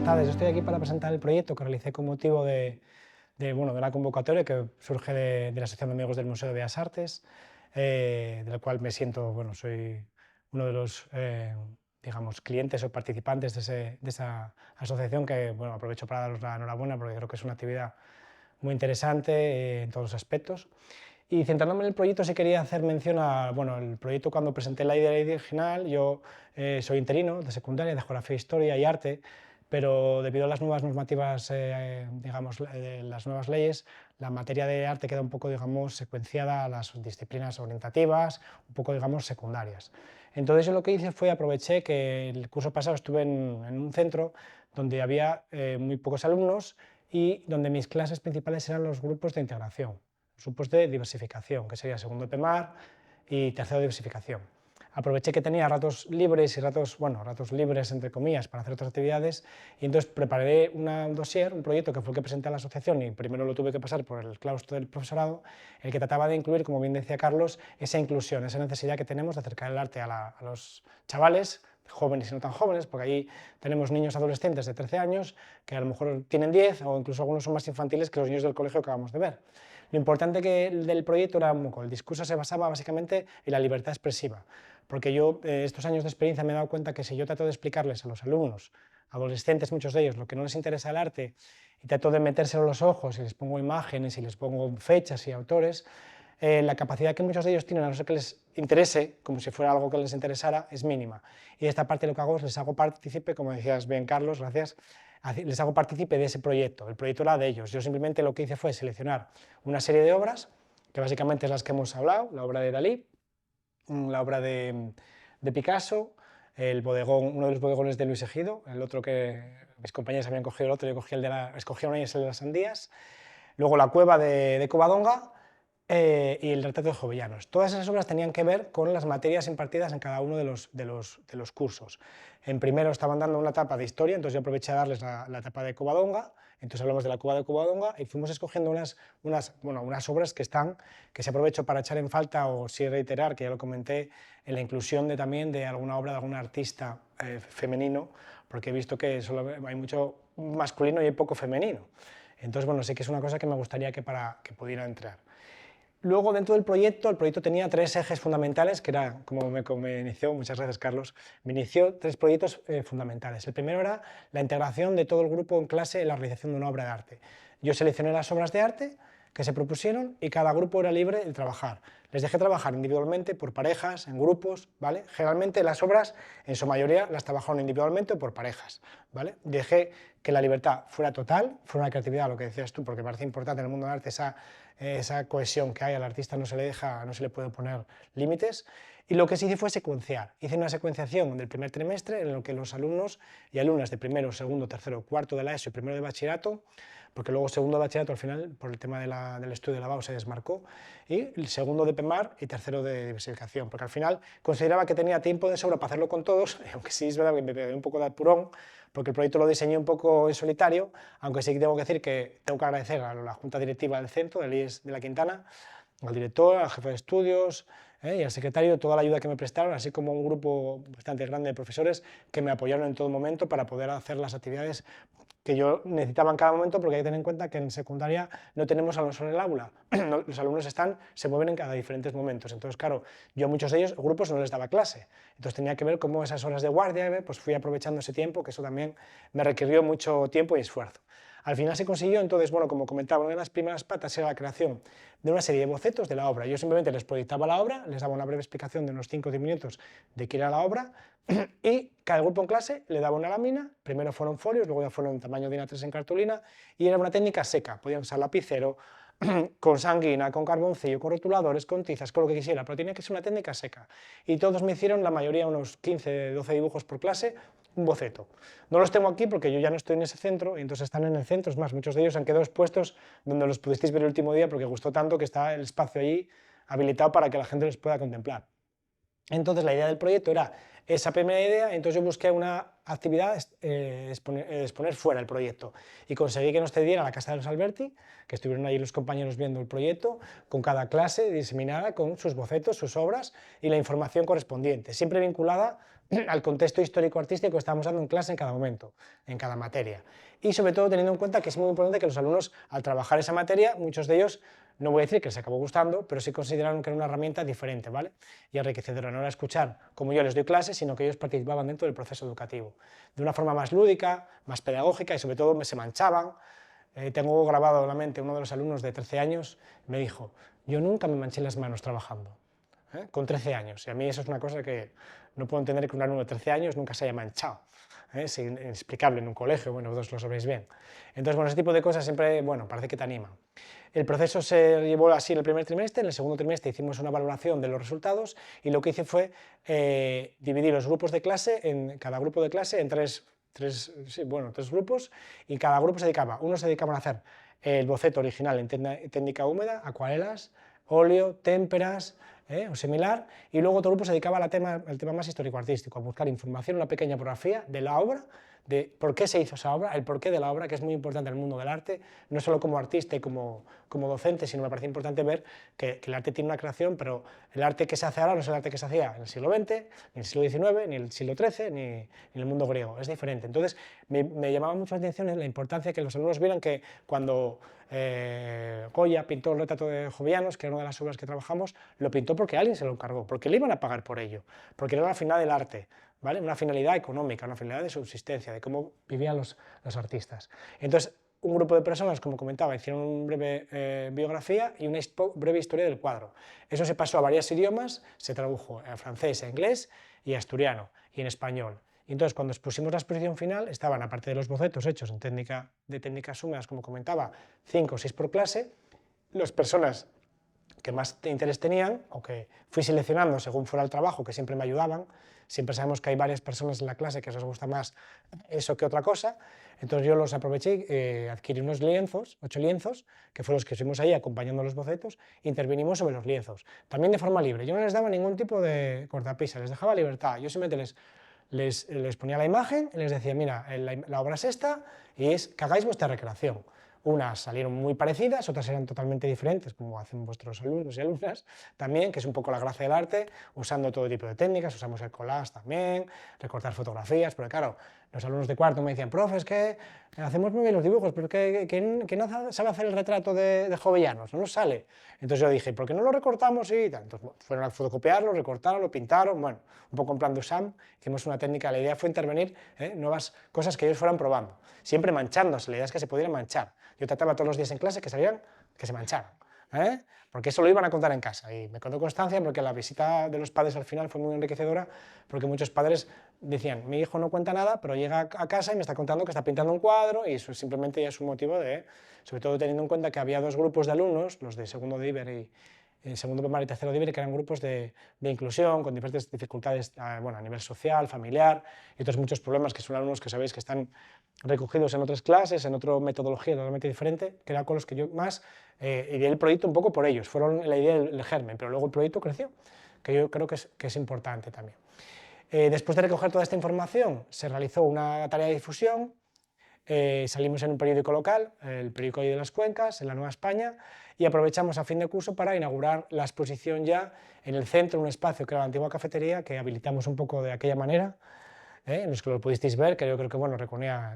buenas tardes. Estoy aquí para presentar el proyecto que realicé con motivo de una convocatoria que surge de la Asociación de Amigos del Museo de Bellas Artes, del cual me siento, soy uno de los digamos, clientes o participantes de esa asociación que aprovecho para daros la enhorabuena porque creo que es una actividad muy interesante en todos los aspectos. Y centrándome en el proyecto, sí quería hacer mención a, el proyecto cuando presenté la idea original. Yo soy interino de secundaria, de Geografía, Historia y Arte, pero debido a las nuevas normativas, las nuevas leyes, la materia de arte queda un poco, secuenciada a las disciplinas orientativas, un poco, secundarias. Entonces yo lo que hice fue aproveché que el curso pasado estuve en un centro donde había muy pocos alumnos y donde mis clases principales eran los grupos de integración, los grupos de diversificación, que sería segundo de PEMAR y tercero de diversificación. Aproveché que tenía ratos libres y ratos libres entre comillas para hacer otras actividades y entonces preparé un dossier, un proyecto que fue el que presenté a la asociación y primero lo tuve que pasar por el claustro del profesorado, el que trataba de incluir, como bien decía Carlos, esa inclusión, esa necesidad que tenemos de acercar el arte a los chavales, jóvenes y no tan jóvenes, porque ahí tenemos niños adolescentes de 13 años que a lo mejor tienen 10 o incluso algunos son más infantiles que los niños del colegio que acabamos de ver. Lo importante del proyecto era el discurso se basaba básicamente en la libertad expresiva, porque yo estos años de experiencia me he dado cuenta que si yo trato de explicarles a los alumnos, adolescentes muchos de ellos, lo que no les interesa el arte y trato de metérselo en los ojos y les pongo imágenes y les pongo fechas y autores, la capacidad que muchos de ellos tienen, a no ser que les interese, como si fuera algo que les interesara, es mínima. Y de esta parte lo que hago es les hago partícipe, como decías bien Carlos, gracias, les hago partícipe de ese proyecto. El proyecto era de ellos. Yo simplemente lo que hice fue seleccionar una serie de obras, que básicamente es las que hemos hablado, la obra de Dalí, la obra de Picasso, uno de los bodegones de Luis Ejido, el otro que mis compañeros habían cogido el otro, yo cogí escogí uno y es el de las Sandías, luego la cueva de Covadonga, y el retrato de Jovellanos. Todas esas obras tenían que ver con las materias impartidas en cada uno de los cursos. En primero estaban dando una etapa de historia, entonces yo aproveché a darles la etapa de Covadonga, entonces hablamos de la cueva de Covadonga y fuimos escogiendo unas obras que se aprovecho para echar en falta o sí reiterar, que ya lo comenté, en la inclusión también de alguna obra de algún artista femenino, porque he visto que solo hay mucho masculino y hay poco femenino. Entonces, sí que es una cosa que me gustaría que pudiera entrar. Luego, dentro del proyecto, el proyecto tenía tres ejes fundamentales, que era, como me inició, muchas gracias Carlos, me inició tres proyectos fundamentales. El primero era la integración de todo el grupo en clase en la realización de una obra de arte. Yo seleccioné las obras de arte que se propusieron y cada grupo era libre de trabajar. Les dejé trabajar individualmente, por parejas, en grupos, ¿vale? Generalmente las obras, en su mayoría, las trabajaron individualmente o por parejas, ¿vale? Dejé que la libertad fuera total, fuera una creatividad, lo que decías tú, porque me parece importante en el mundo del arte esa cohesión que hay, al artista no se le puede poner límites, y lo que sí hice fue secuenciar. Hice una secuenciación del primer trimestre en lo que los alumnos y alumnas de primero, segundo, tercero, cuarto de la ESO y primero de bachillerato, porque luego segundo de bachillerato al final, por el tema del estudio de la BAU, se desmarcó, y el segundo de PEMAR y tercero de diversificación, porque al final consideraba que tenía tiempo de sobra para hacerlo con todos, aunque sí es verdad que me pegué un poco de apurón, porque el proyecto lo diseñé un poco en solitario, aunque sí tengo que decir que tengo que agradecer a la Junta Directiva del Centro, del IES de la Quintana, al director, al jefe de estudios y al secretario, toda la ayuda que me prestaron, así como un grupo bastante grande de profesores que me apoyaron en todo momento para poder hacer las actividades que yo necesitaba en cada momento, porque hay que tener en cuenta que en secundaria no tenemos alumnos en el aula, los alumnos se mueven en cada diferentes momentos, entonces claro, yo a muchos de ellos, grupos, no les daba clase, entonces tenía que ver cómo esas horas de guardia, pues fui aprovechando ese tiempo, que eso también me requirió mucho tiempo y esfuerzo. Al final se consiguió, entonces, como comentaba, una de las primeras patas era la creación de una serie de bocetos de la obra. Yo simplemente les proyectaba la obra, les daba una breve explicación de unos 5 o 10 minutos de qué era la obra, y cada grupo en clase le daba una lámina, primero fueron folios, luego ya fueron en tamaño de A3 en cartulina, y era una técnica seca, podían usar lapicero, con sanguina, con carboncillo, con rotuladores, con tizas, con lo que quisiera, pero tenía que ser una técnica seca. Y todos me hicieron, la mayoría, unos 15, 12 dibujos por clase, un boceto. No los tengo aquí porque yo ya no estoy en ese centro, y entonces están en el centro, es más, muchos de ellos han quedado expuestos donde los pudisteis ver el último día porque gustó tanto que está el espacio allí habilitado para que la gente los pueda contemplar. Entonces la idea del proyecto era esa primera idea, entonces yo busqué una actividad, exponer fuera el proyecto, y conseguí que nos cediera la Casa de los Alberti, que estuvieron ahí los compañeros viendo el proyecto, con cada clase diseminada con sus bocetos, sus obras y la información correspondiente, siempre vinculada al contexto histórico-artístico que estamos dando en clase en cada momento, en cada materia. Y sobre todo teniendo en cuenta que es muy importante que los alumnos, al trabajar esa materia, muchos de ellos, no voy a decir que les acabó gustando, pero sí consideraron que era una herramienta diferente, ¿vale? Y enriquecedora. No era escuchar como yo les doy clases, sino que ellos participaban dentro del proceso educativo, de una forma más lúdica, más pedagógica y sobre todo se manchaban. Tengo grabado en la mente uno de los alumnos de 13 años, me dijo, yo nunca me manché las manos trabajando, con 13 años, y a mí eso es una cosa que no puedo entender, que un alumno de 13 años nunca se haya manchado, es inexplicable en un colegio, bueno, vosotros lo sabéis bien. Entonces, bueno, ese tipo de cosas siempre, bueno, parece que te animan. El proceso se llevó así en el primer trimestre, en el segundo trimestre hicimos una valoración de los resultados y lo que hice fue dividir los grupos de clase, cada grupo de clase en tres grupos, y cada grupo se dedicaba, unos se dedicaban a hacer el boceto original en técnica húmeda, acuarelas, óleo, témperas o similar, y luego otro grupo se dedicaba al tema más histórico-artístico, a buscar información, una pequeña biografía de la obra, de por qué se hizo esa obra, el porqué de la obra, que es muy importante en el mundo del arte, no solo como artista y como docente, sino me parece importante ver que el arte tiene una creación, pero el arte que se hace ahora no es el arte que se hacía en el siglo XX, ni en el siglo XIX, ni en el siglo XIII, ni en el mundo griego, es diferente. Entonces me llamaba mucho la atención la importancia de que los alumnos vieran que cuando Goya pintó el retrato de Jovellanos, que era una de las obras que trabajamos, lo pintó porque alguien se lo encargó, porque le iban a pagar por ello, porque era la finalidad del arte, ¿vale? Una finalidad económica, una finalidad de subsistencia, de cómo vivían los artistas. Entonces, un grupo de personas, como comentaba, hicieron una breve biografía y una breve historia del cuadro. Eso se pasó a varios idiomas, se tradujo a francés, a inglés y a asturiano, y en español. Y entonces, cuando expusimos la exposición final, estaban, aparte de los bocetos hechos en técnicas húmedas, como comentaba, 5 o 6 por clase, las personas que más interés tenían, o que fui seleccionando según fuera el trabajo, que siempre me ayudaban. Siempre sabemos que hay varias personas en la clase que os gusta más eso que otra cosa, entonces yo los aproveché, adquirí unos lienzos, 8 lienzos, que fueron los que estuvimos ahí acompañando los bocetos, e intervinimos sobre los lienzos, también de forma libre. Yo no les daba ningún tipo de cortapisa, les dejaba libertad, yo simplemente les ponía la imagen y les decía, mira, la obra es esta y es que hagáis vuestra recreación. Unas salieron muy parecidas, otras eran totalmente diferentes, como hacen vuestros alumnos y alumnas también, que es un poco la gracia del arte, usando todo tipo de técnicas, usamos el collage también, recortar fotografías, porque claro, los alumnos de cuarto me decían, profe, es que hacemos muy bien los dibujos, pero ¿quién no sabe hacer el retrato de Jovellanos? No nos sale. Entonces yo dije, ¿por qué no lo recortamos y tal? Entonces fueron a fotocopiarlo, recortaron, lo pintaron, bueno, un poco en plan de Usam, hicimos una técnica, la idea fue intervenir nuevas cosas que ellos fueran probando, siempre manchándose, la idea es que se pudieran manchar. Yo trataba todos los días en clase que se mancharan, porque eso lo iban a contar en casa, y me contó constancia porque la visita de los padres al final fue muy enriquecedora, porque muchos padres decían, mi hijo no cuenta nada, pero llega a casa y me está contando que está pintando un cuadro, y eso simplemente ya es un motivo de, sobre todo teniendo en cuenta que había 2 grupos de alumnos, los de segundo de Iber y segundo primario y tercero de Iber, que eran grupos de inclusión, con diferentes dificultades bueno, a nivel social, familiar, y otros muchos problemas, que son alumnos que sabéis que están recogidos en otras clases, en otra metodología totalmente diferente, que era con los que yo más ideé el proyecto un poco por ellos, fueron la idea del germen, pero luego el proyecto creció, que yo creo que es importante también. Después de recoger toda esta información, se realizó una tarea de difusión, salimos en un periódico local, el periódico de las Cuencas, en la Nueva España, y aprovechamos a fin de curso para inaugurar la exposición ya en el centro, en un espacio que era la antigua cafetería, que habilitamos un poco de aquella manera, en los que lo pudisteis ver, que yo creo que bueno,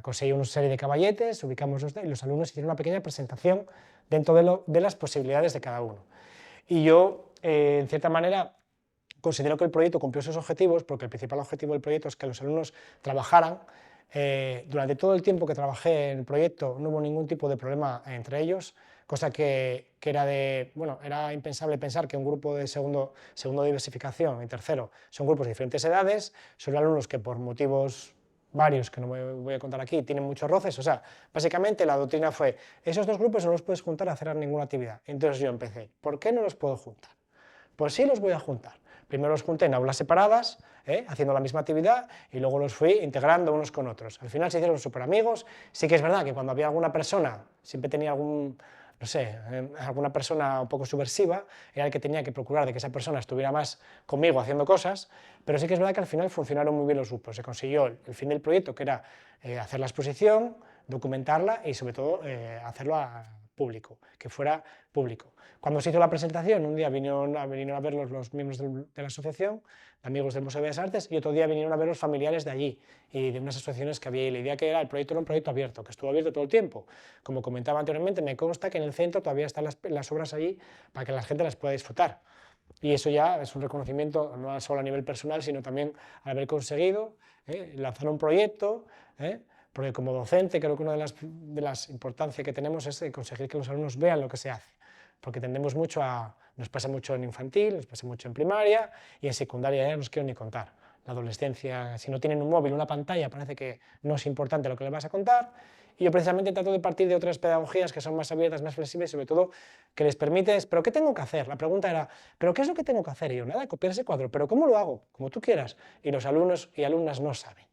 conseguí una serie de caballetes, ubicamos y los alumnos hicieron una pequeña presentación dentro de las posibilidades de cada uno. Y yo, en cierta manera, considero que el proyecto cumplió sus objetivos, porque el principal objetivo del proyecto es que los alumnos trabajaran. Durante todo el tiempo que trabajé en el proyecto no hubo ningún tipo de problema entre ellos, cosa que era impensable pensar que un grupo de segundo de diversificación y tercero son grupos de diferentes edades, son alumnos que por motivos varios, que no me voy a contar aquí, tienen muchos roces, o sea, básicamente la doctrina fue, esos 2 grupos no los puedes juntar a hacer ninguna actividad. Entonces yo empecé, ¿por qué no los puedo juntar? Pues sí los voy a juntar. Primero los junté en aulas separadas, haciendo la misma actividad, y luego los fui integrando unos con otros. Al final se hicieron súper amigos. Sí que es verdad que cuando había alguna persona, siempre tenía alguna persona un poco subversiva, era el que tenía que procurar de que esa persona estuviera más conmigo haciendo cosas, pero sí que es verdad que al final funcionaron muy bien los grupos. Se consiguió el fin del proyecto, que era hacer la exposición, documentarla y sobre todo hacerlo público, que fuera público. Cuando se hizo la presentación, un día vinieron a ver los miembros de la asociación, amigos del Museo de Bellas Artes, y otro día vinieron a ver los familiares de allí y de unas asociaciones que había. Y la idea que era, el proyecto era un proyecto abierto, que estuvo abierto todo el tiempo. Como comentaba anteriormente, me consta que en el centro todavía están las obras allí para que la gente las pueda disfrutar. Y eso ya es un reconocimiento no solo a nivel personal, sino también al haber conseguido lanzar un proyecto, porque como docente creo que una de las importancias que tenemos es conseguir que los alumnos vean lo que se hace, porque tendemos mucho nos pasa mucho en infantil, nos pasa mucho en primaria, y en secundaria ya no os quiero ni contar. La adolescencia, si no tienen un móvil, una pantalla, parece que no es importante lo que les vas a contar, y yo precisamente trato de partir de otras pedagogías que son más abiertas, más flexibles, y sobre todo que les permites, ¿pero qué tengo que hacer? La pregunta era, ¿pero qué es lo que tengo que hacer? Y yo, nada, copiar ese cuadro, ¿pero cómo lo hago? Como tú quieras. Y los alumnos y alumnas no saben.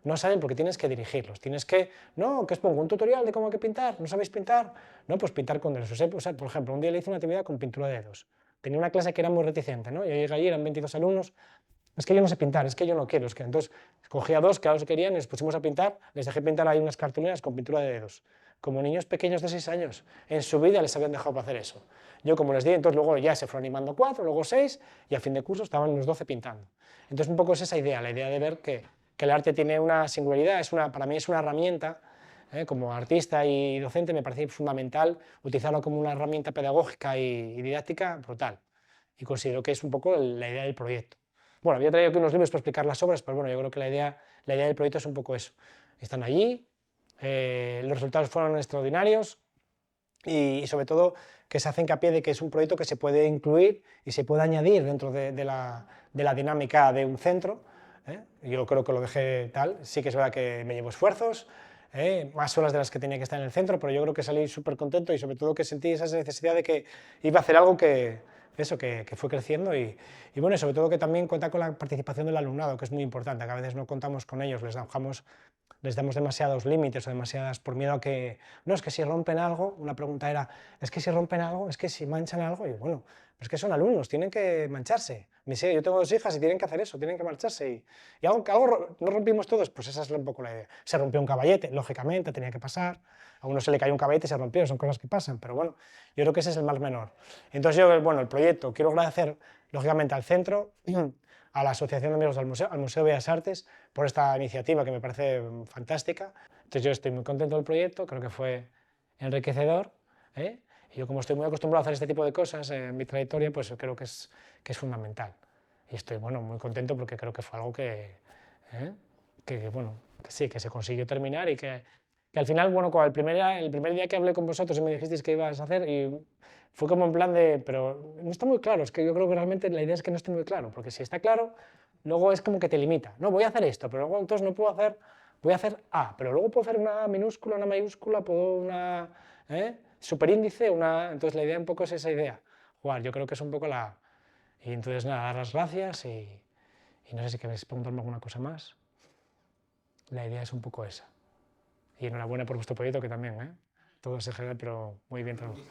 No saben porque tienes que dirigirlos, tienes que, no, ¿qué os pongo? ¿Un tutorial de cómo hay que pintar? ¿No sabéis pintar? No, pues pintar con dedos. O sea, por ejemplo, un día le hice una actividad con pintura de dedos. Tenía una clase que era muy reticente, ¿no? Yo llegué allí, eran 22 alumnos, es que yo no sé pintar, es que yo no quiero, es que entonces cogí a dos que ahora los querían y les pusimos a pintar, les dejé pintar ahí unas cartulinas con pintura de dedos. Como niños pequeños de 6 años, en su vida les habían dejado para hacer eso. Yo como les di, entonces luego ya se fueron animando 4, luego 6 y a fin de curso estaban los 12 pintando. Entonces un poco es esa idea, la idea de ver que el arte tiene una singularidad, para mí es una herramienta, como artista y docente me parece fundamental utilizarlo como una herramienta pedagógica y didáctica brutal. Y considero que es un poco la idea del proyecto. Bueno, había traído aquí unos libros para explicar las obras, pero bueno, yo creo que la idea del proyecto es un poco eso. Están allí, los resultados fueron extraordinarios y sobre todo que se hace hincapié de que es un proyecto que se puede incluir y se puede añadir dentro de la dinámica de un centro. Yo creo que lo dejé tal, sí que es verdad que me llevo esfuerzos, más horas de las que tenía que estar en el centro, pero yo creo que salí súper contento y sobre todo que sentí esa necesidad de que iba a hacer algo que fue creciendo y bueno, sobre todo que también cuenta con la participación del alumnado, que es muy importante, que a veces no contamos con ellos, les damos demasiados límites o demasiadas por miedo a que, no, es que si rompen algo, una pregunta era, es que si rompen algo, es que si manchan algo, y bueno, es que son alumnos, tienen que mancharse. Yo tengo 2 hijas y tienen que hacer eso, tienen que marcharse. Y algo no rompimos todos, pues esa es un poco la idea. Se rompió un caballete, lógicamente, tenía que pasar. A uno se le cayó un caballete y se rompió, son cosas que pasan, pero bueno, yo creo que ese es el más menor. Entonces yo, bueno, el proyecto, quiero agradecer, lógicamente, al centro, a la Asociación de Amigos del Museo, al Museo de Bellas Artes, por esta iniciativa que me parece fantástica. Entonces yo estoy muy contento del proyecto, creo que fue enriquecedor, y yo como estoy muy acostumbrado a hacer este tipo de cosas en mi trayectoria, pues creo que es fundamental. Y estoy, bueno, muy contento porque creo que fue algo bueno, que sí, que se consiguió terminar y que al final, bueno, el primer día que hablé con vosotros y me dijisteis que ibas a hacer, y fue como en plan de, pero no está muy claro, es que yo creo que realmente la idea es que no esté muy claro, porque si está claro, luego es como que te limita. No, voy a hacer esto, pero luego entonces no puedo hacer, voy a hacer A, pero luego puedo hacer una A minúscula, una mayúscula, puedo una superíndice, entonces la idea un poco es esa idea. Jugar, yo creo que es un poco la... Y entonces nada, dar las gracias y no sé si queréis preguntarme alguna cosa más. La idea es un poco esa. Y enhorabuena por vuestro proyecto, que también, todo es en general, pero muy bien trabajado.